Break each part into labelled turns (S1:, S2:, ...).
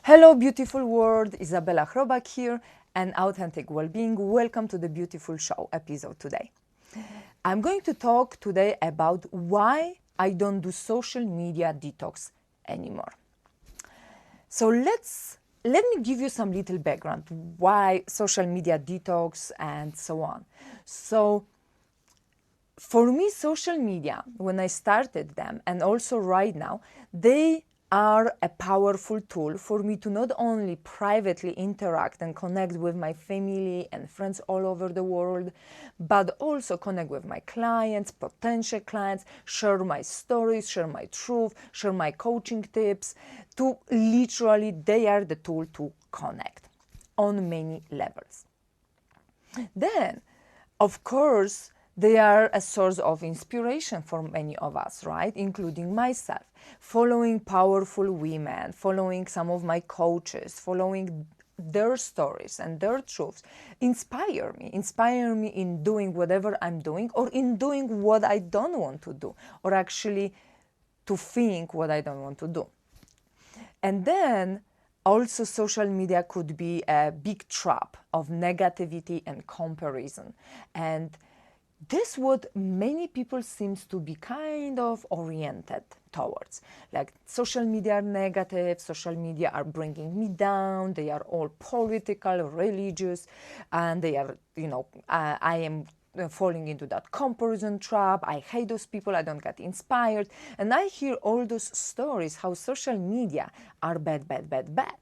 S1: Hello, beautiful world. Isabella Chrobak here, and Authentic Wellbeing. Welcome to the Beautiful Show episode today. I'm going to talk today about why I don't do social media detox anymore. So let me give you some little background why social media detox and so on. So for me, social media, when I started them and also right now, they are a powerful tool for me to not only privately interact and connect with my family and friends all over the world, but also connect with my clients, potential clients, share my stories, share my truth, share my coaching tips. To literally, they are the tool to connect on many levels. Then, of course, they are a source of inspiration for many of us, right? Including myself. Following powerful women, following some of my coaches, following their stories and their truths inspire me in doing whatever I'm doing or in doing what I don't want to do, or actually to think what I don't want to do. And then also social media could be a big trap of negativity and comparison. And this what many people seems to be kind of oriented towards. Like social media are negative, social media are bringing me down, they are all political, religious, and they are, I am falling into that comparison trap. I hate those people. I don't get inspired. And I hear all those stories how social media are bad, bad, bad, bad.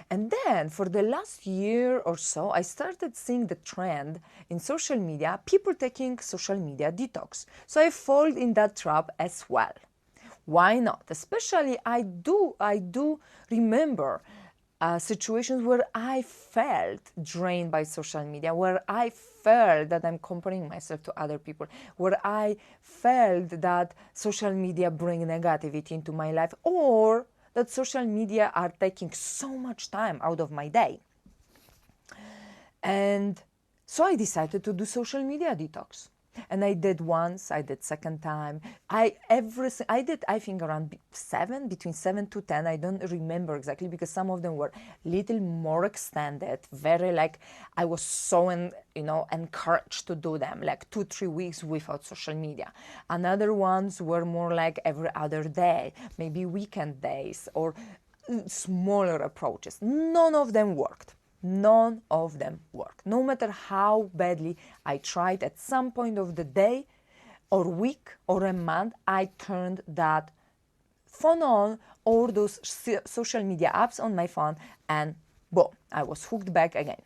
S1: And then for the last year or so, I started seeing the trend in social media, people taking social media detox. So I fall in that trap as well. Why not? Especially I do remember situations where I felt drained by social media, where I felt that I'm comparing myself to other people, where I felt that social media bring negativity into my life, or that social media are taking so much time out of my day. And so I decided to do social media detox. And I did once, I did second time. I did, I think, around between 7 to 10. I don't remember exactly because some of them were little more extended, very like I was so encouraged to do them, like 2-3 weeks without social media. Another ones were more like every other day, maybe weekend days or smaller approaches. None of them worked. None of them work. No matter how badly I tried, at some point of the day or week or a month, I turned that phone on or those social media apps on my phone and boom, I was hooked back again.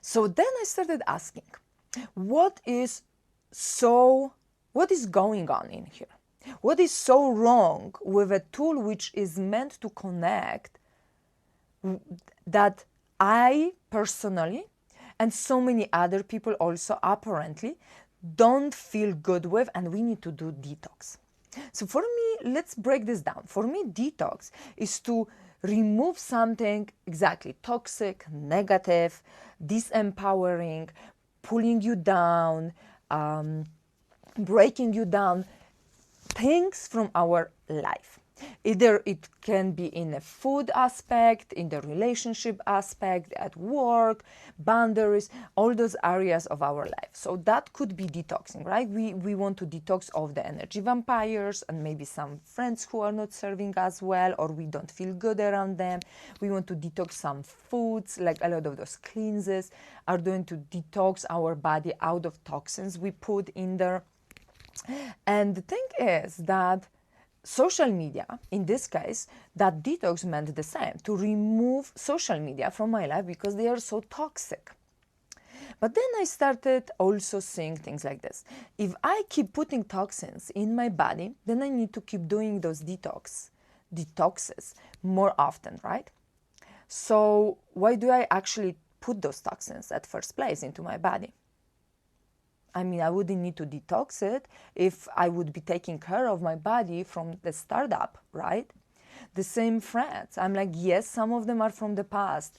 S1: So then I started asking, what is going on in here? What is so wrong with a tool which is meant to connect that I personally and so many other people also apparently don't feel good with, and we need to do detox. So for me, let's break this down. For me, detox is to remove something exactly toxic, negative, disempowering, pulling you down, breaking you down, things from our life. Either it can be in a food aspect, in the relationship aspect, at work, boundaries, all those areas of our life. So that could be detoxing, right? We want to detox of the energy vampires and maybe some friends who are not serving us well or we don't feel good around them. We want to detox some foods, like a lot of those cleanses are going to detox our body out of toxins we put in there. And the thing is that social media, in this case, that detox meant the same, to remove social media from my life because they are so toxic. But then I started also seeing things like this. If I keep putting toxins in my body, then I need to keep doing those detoxes more often, right? So why do I actually put those toxins at first place into my body? I mean, I wouldn't need to detox it if I would be taking care of my body from the startup, right? The same friends. I'm like, yes, some of them are from the past,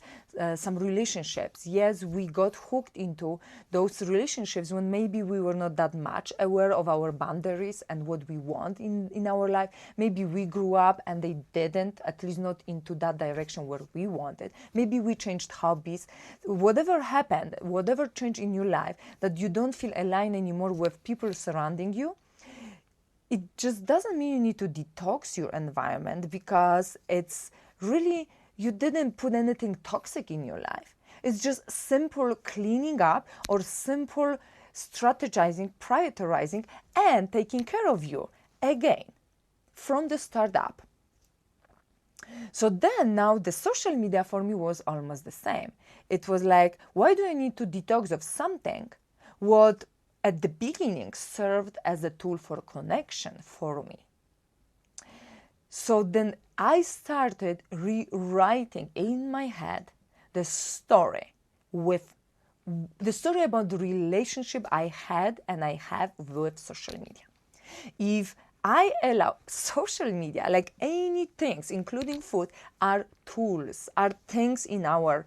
S1: some relationships. Yes, we got hooked into those relationships when maybe we were not that much aware of our boundaries and what we want in our life. Maybe we grew up and they didn't, at least not into that direction where we wanted. Maybe we changed hobbies. Whatever happened, whatever changed in your life that you don't feel aligned anymore with people surrounding you, it just doesn't mean you need to detox your environment, because it's really, you didn't put anything toxic in your life. It's just simple cleaning up or simple strategizing, prioritizing, and taking care of you again from the start up. So then now the social media for me was almost the same. It was like, why do I need to detox of something what at the beginning served as a tool for connection for me? So then I started rewriting in my head the story about the relationship I had and I have with social media. If I allow social media, like any things, including food, are tools, are things in our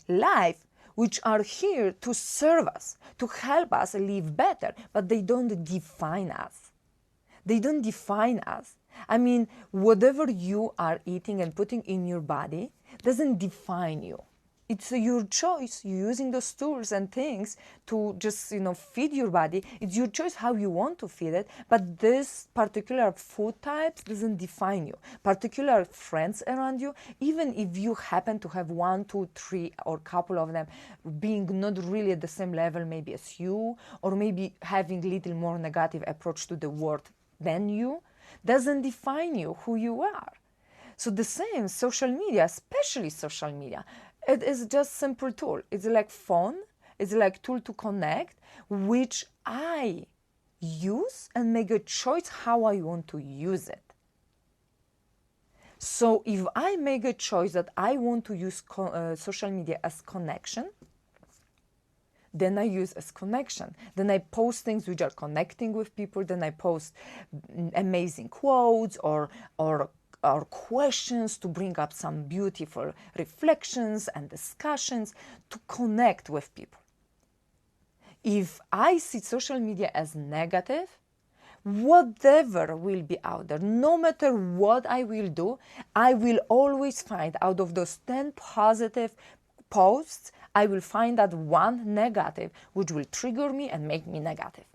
S1: life which are here to serve us, to help us live better, but they don't define us. They don't define us. I mean, whatever you are eating and putting in your body doesn't define you. It's your choice. You're using those tools and things to just, feed your body. It's your choice how you want to feed it. But this particular food type doesn't define you. Particular friends around you, even if you happen to have 1, 2, 3, or couple of them being not really at the same level maybe as you, or maybe having little more negative approach to the world than you, doesn't define you, who you are. So the same, social media, especially social media, it is just simple tool. It's like phone. It's like tool to connect, which I use and make a choice how I want to use it. So if I make a choice that I want to use social media as connection, then I use as connection. Then I post things which are connecting with people. Then I post amazing quotes or questions to bring up some beautiful reflections and discussions to connect with people. If I see social media as negative, whatever will be out there, no matter what I will do, I will always find out of those 10 positive posts, I will find that one negative which will trigger me and make me negative.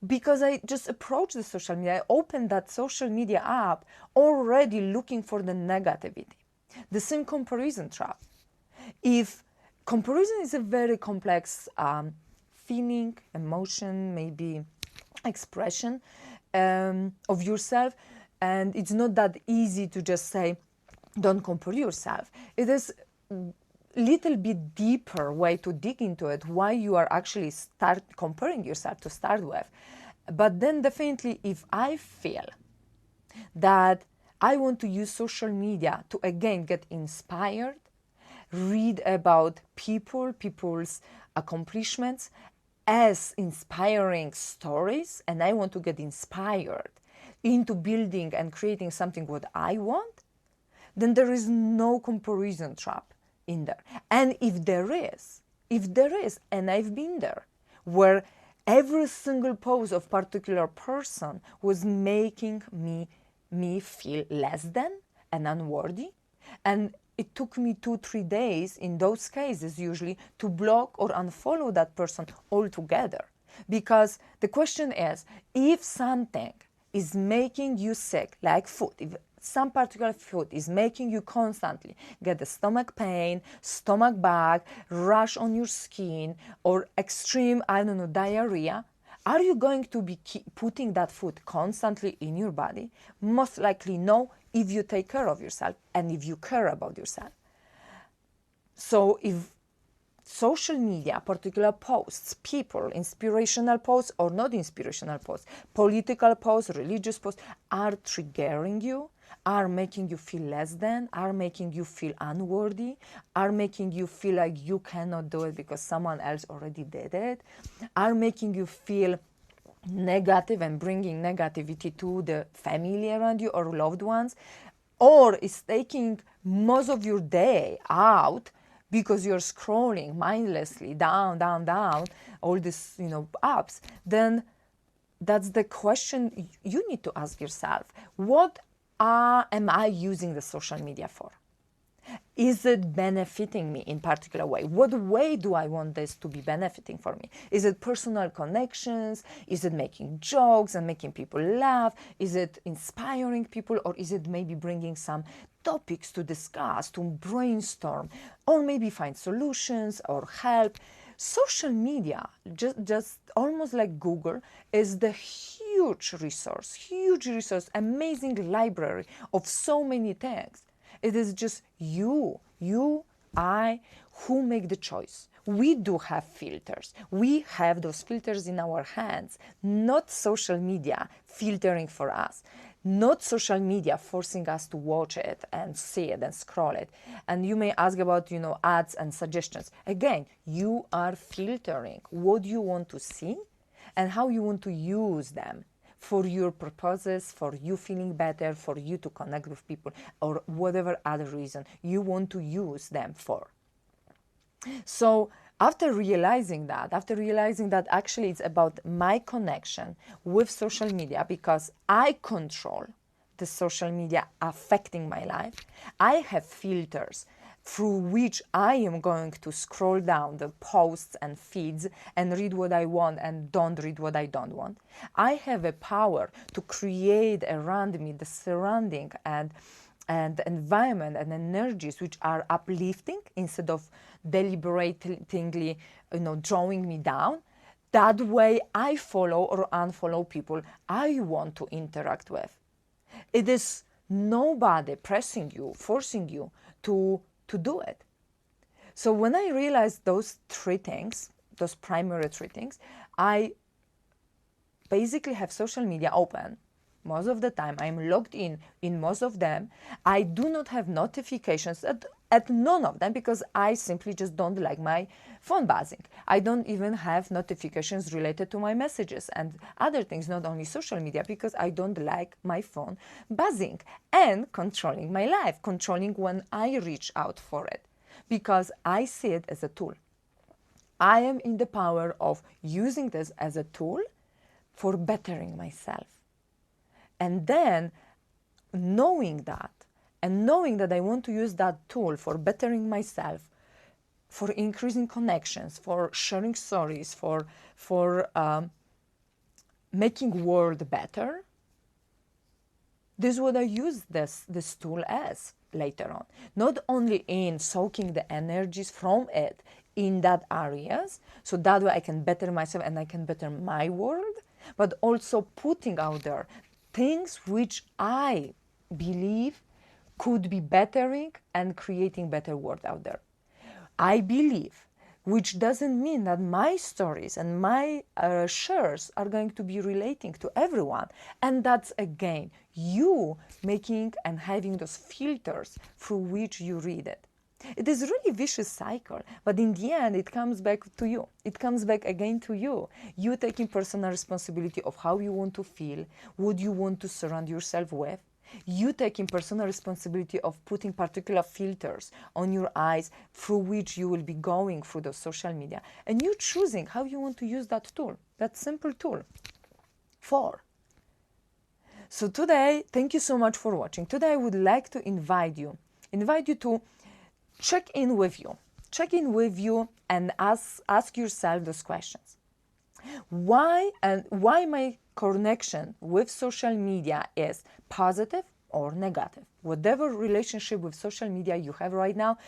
S1: Because I just approach the social media, I open that social media app already looking for the negativity. The same comparison trap. If comparison is a very complex feeling, emotion, maybe expression of yourself, and it's not that easy to just say, don't compare yourself. It is little bit deeper way to dig into it, why you are actually start comparing yourself to start with. But then definitely if I feel that I want to use social media to again get inspired, read about people's accomplishments as inspiring stories, and I want to get inspired into building and creating something what I want, then there is no comparison trap in there. And if there is, and I've been there, where every single post of particular person was making me feel less than and unworthy, and it took me 2-3 days in those cases usually to block or unfollow that person altogether. Because the question is, if something is making you sick, like food, if some particular food is making you constantly get the stomach pain, stomach bug, rash on your skin, or extreme, diarrhea, are you going to be putting that food constantly in your body? Most likely no, if you take care of yourself and if you care about yourself. So if social media, particular posts, people, inspirational posts or not inspirational posts, political posts, religious posts, are triggering you, are making you feel less than, are making you feel unworthy, are making you feel like you cannot do it because someone else already did it, are making you feel negative and bringing negativity to the family around you or loved ones, or is taking most of your day out because you're scrolling mindlessly down, down, down, all these, apps, then that's the question you need to ask yourself. What am I using the social media for? Is it benefiting me in particular way? What way do I want this to be benefiting for me? Is it personal connections? Is it making jokes and making people laugh? Is it inspiring people? Or is it maybe bringing some topics to discuss, to brainstorm, or maybe find solutions or help? Social media, just almost like Google, is the huge resource, amazing library of so many things. It is just you, I, who make the choice. We do have filters. We have those filters in our hands, not social media filtering for us, not social media forcing us to watch it and see it and scroll it. And you may ask about, ads and suggestions. Again, you are filtering what you want to see and how you want to use them for your purposes, for you feeling better, for you to connect with people, or whatever other reason you want to use them for. So after realizing that actually it's about my connection with social media, because I control the social media affecting my life, I have filters through which I am going to scroll down the posts and feeds and read what I want and don't read what I don't want. I have a power to create around me the surrounding and the environment and energies which are uplifting instead of deliberatingly, drawing me down. That way I follow or unfollow people I want to interact with. It is nobody pressing you, forcing you to do it. So when I realized those three things, those primary three things, I basically have social media open most of the time. I'm logged in most of them. I do not have notifications at none of them because I simply just don't like my phone buzzing. I don't even have notifications related to my messages and other things, not only social media, because I don't like my phone buzzing and controlling my life, controlling when I reach out for it, because I see it as a tool. I am in the power of using this as a tool for bettering myself. And then knowing that I want to use that tool for bettering myself, for increasing connections, for sharing stories, for making world better, this is what I use this tool as later on. Not only in soaking the energies from it in that areas, so that way I can better myself and I can better my world, but also putting out there things which I believe could be bettering and creating better world out there. I believe, which doesn't mean that my stories and my shares are going to be relating to everyone. And that's, again, you making and having those filters through which you read it. It is really a vicious cycle, but in the end, it comes back to you. It comes back again to you. You taking personal responsibility of how you want to feel, what you want to surround yourself with. You taking personal responsibility of putting particular filters on your eyes through which you will be going through the social media. And you choosing how you want to use that tool, that simple tool. So today, thank you so much for watching. Today I would like to invite you to check in with you and ask yourself those questions. Why my connection with social media is positive or negative? Whatever relationship with social media you have right now,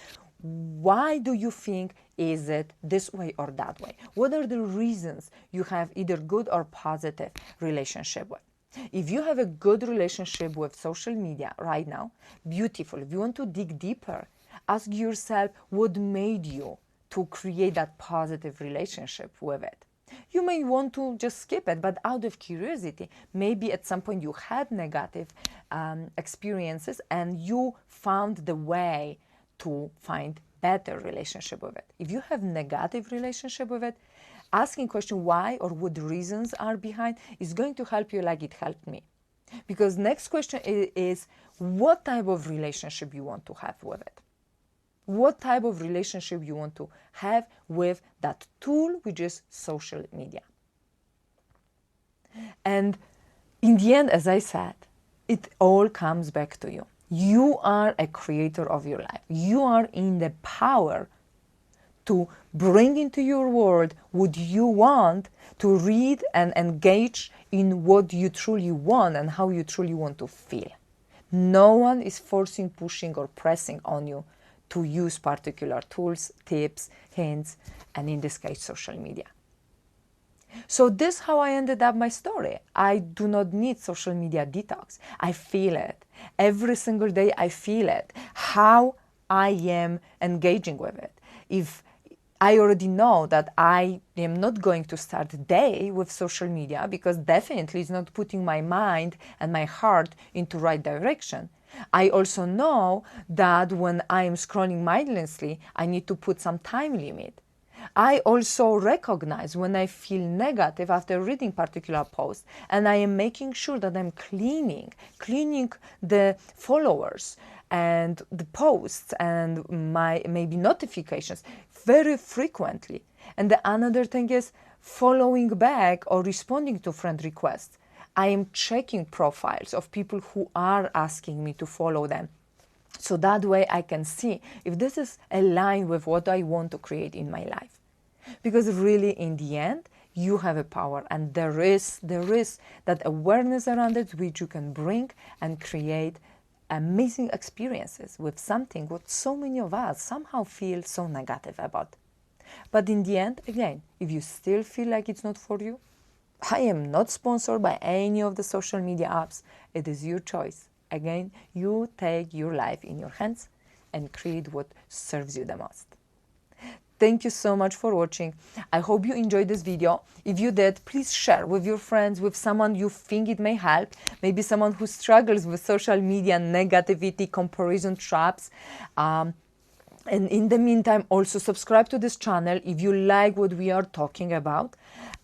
S1: why do you think is it this way or that way? What are the reasons you have either good or positive relationship with? If you have a good relationship with social media right now, beautiful. If you want to dig deeper, ask yourself what made you to create that positive relationship with it. You may want to just skip it, but out of curiosity, maybe at some point you had negative experiences and you found the way to find better relationship with it. If you have negative relationship with it, asking question why or what the reasons are behind is going to help you like it helped me. Because next question is what type of relationship you want to have with it. What type of relationship you want to have with that tool, which is social media. And in the end, as I said, it all comes back to you. You are a creator of your life. You are in the power to bring into your world what you want, to read and engage in what you truly want and how you truly want to feel. No one is forcing, pushing, or pressing on you to use particular tools, tips, hints, and in this case, social media. So this is how I ended up my story. I do not need social media detox. I feel it. Every single day I feel it. How I am engaging with it. If I already know that I am not going to start the day with social media because definitely it's not putting my mind and my heart into right direction. I also know that when I am scrolling mindlessly, I need to put some time limit. I also recognize when I feel negative after reading particular post, and I am making sure that I'm cleaning the followers and the posts and my maybe notifications very frequently. And the another thing is following back or responding to friend requests. I am checking profiles of people who are asking me to follow them. So that way I can see if this is aligned with what I want to create in my life. Because really in the end, you have a power and there is that awareness around it which you can bring and create amazing experiences with something what so many of us somehow feel so negative about. But in the end, again, if you still feel like it's not for you, I am not sponsored by any of the social media apps. It is your choice. Again, you take your life in your hands and create what serves you the most. Thank you so much for watching. I hope you enjoyed this video. If you did, please share with your friends, with someone you think it may help, maybe someone who struggles with social media, negativity, comparison traps. And in the meantime, also subscribe to this channel if you like what we are talking about.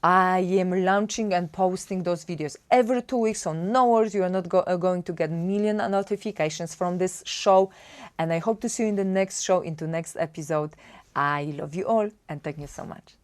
S1: I am launching and posting those videos every 2 weeks, so no worries, you are not going to get million notifications from this show. And I hope to see you in the next show, into next episode. I love you all and thank you so much.